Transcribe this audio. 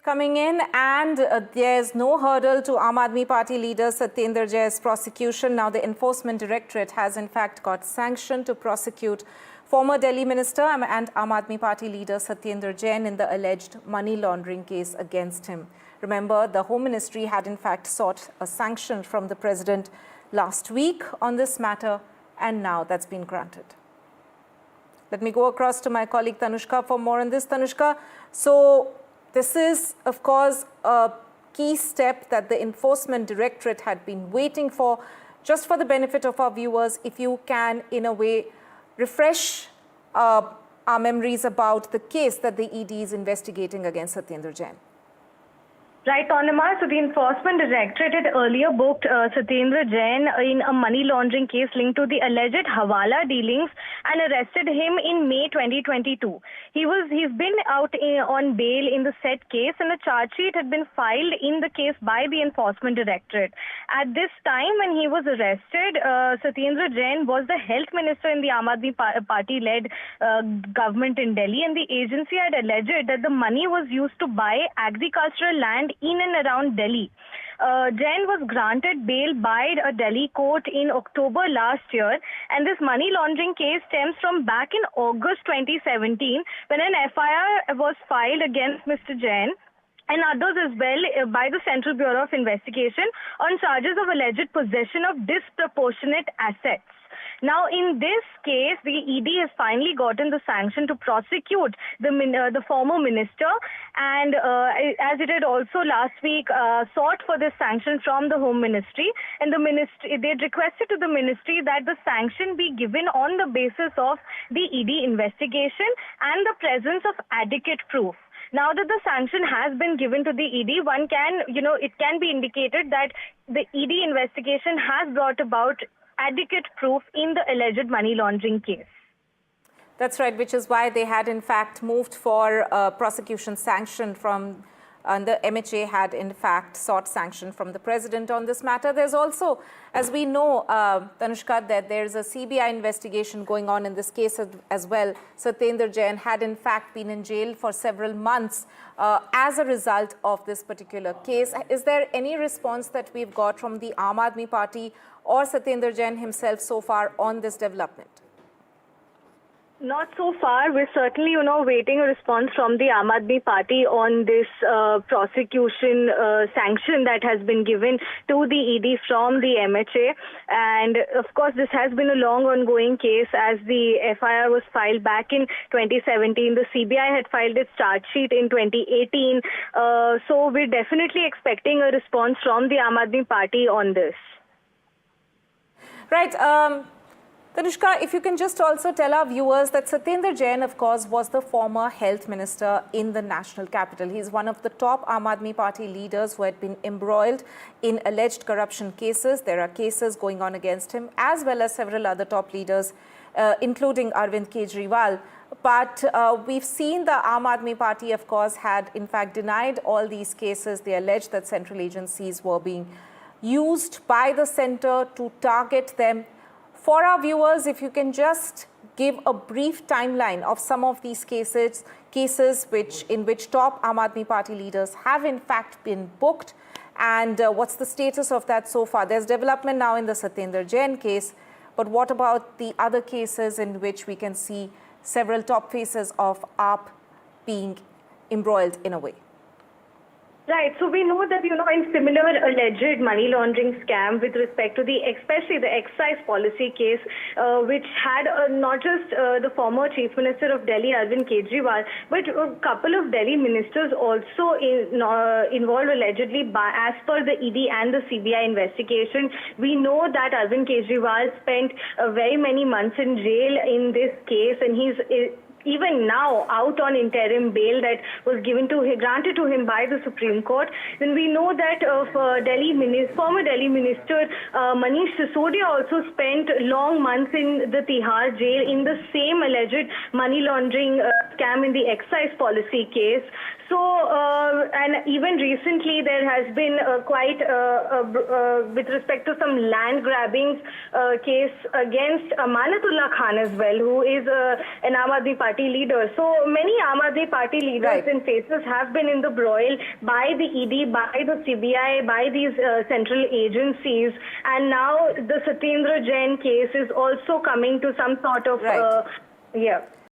coming in, and there's no hurdle to Aam Aadmi Party leader Satyendar Jain's prosecution. Now the Enforcement Directorate has in fact got sanction to prosecute former Delhi Minister and Aam Aadmi Party leader Satyendar Jain in the alleged money laundering case against him. Remember, the Home Ministry had in fact sought a sanction from the President last week on this matter, and now that's been granted. Let me go across to my colleague Tanushka for more on this. Tanushka, so this is, of course, a key step that the Enforcement Directorate had been waiting for. Just for the benefit of our viewers, if you can, in a way, refresh our memories about the case that the ED is investigating against Satyendar Jain. Right, Purnima. So the Enforcement Directorate had earlier booked Satyendar Jain in a money laundering case linked to the alleged Hawala dealings and arrested him in May 2022. He's been out on bail in the said case, and a charge sheet had been filed in the case by the Enforcement Directorate. At this time, when he was arrested, Satyendar Jain was the health minister in the Aam Aadmi Party-led government in Delhi, and the agency had alleged that the money was used to buy agricultural land in and around Delhi. Jain was granted bail by a Delhi court in October last year, and this money laundering case stems from back in August 2017 when an FIR was filed against Mr. Jain and others as well by the Central Bureau of Investigation on charges of alleged possession of disproportionate assets. Now, in this case, the ED has finally gotten the sanction to prosecute the former minister, and as it had also last week sought for this sanction from the Home Ministry, and the ministry, they had requested to the ministry that the sanction be given on the basis of the ED investigation and the presence of adequate proof. Now that the sanction has been given to the ED, one can, it can be indicated that the ED investigation has brought about adequate proof in the alleged money laundering case. That's right, which is why they had in fact moved for prosecution sanction from, the MHA had in fact sought sanction from the President on this matter. There's also, as we know, Tanushka, that there's a CBI investigation going on in this case as well. Satyendar Jain had in fact been in jail for several months as a result of this particular case. Is there any response that we've got from the Aam Aadmi Party or Satyendar Jain himself so far on this development? Not so far. We're certainly, waiting a response from the Aam Aadmi Party on this prosecution sanction that has been given to the ED from the MHA. And of course, this has been a long ongoing case as the FIR was filed back in 2017. The CBI had filed its charge sheet in 2018. So we're definitely expecting a response from the Aam Aadmi Party on this. Right. Tanushka, if you can just also tell our viewers that Satyendar Jain, of course, was the former health minister in the national capital. He's one of the top Aam Aadmi Party leaders who had been embroiled in alleged corruption cases. There are cases going on against him, as well as several other top leaders, including Arvind Kejriwal. But we've seen the Aam Aadmi Party, of course, had in fact denied all these cases. They alleged that central agencies were being used by the centre to target them. For our viewers, if you can just give a brief timeline of some of these cases in which top Aam Aadmi Party leaders have in fact been booked, and what's the status of that so far? There's development now in the Satyendar Jain case, but what about the other cases in which we can see several top faces of AAP being embroiled in a way? Right. So we know that, in similar alleged money laundering scam with respect to especially the excise policy case, which had not just the former Chief Minister of Delhi, Arvind Kejriwal, but a couple of Delhi ministers also involved allegedly as per the ED and the CBI investigation. We know that Arvind Kejriwal spent very many months in jail in this case, and he's even now out on interim bail that was granted to him by the Supreme Court. Then we know that former Delhi Minister Manish Sisodia also spent long months in the Tihar jail in the same alleged money laundering scam in the excise policy case. So, and even recently there has been quite, with respect to some land grabbing case against Amanatullah Khan as well, who is an Aam Aadmi Party leader. So many Aam Aadmi Party leaders and faces have been in the broil by the ED, by the CBI, by these central agencies. And now the Satyendar Jain case is also coming to some sort of, yeah.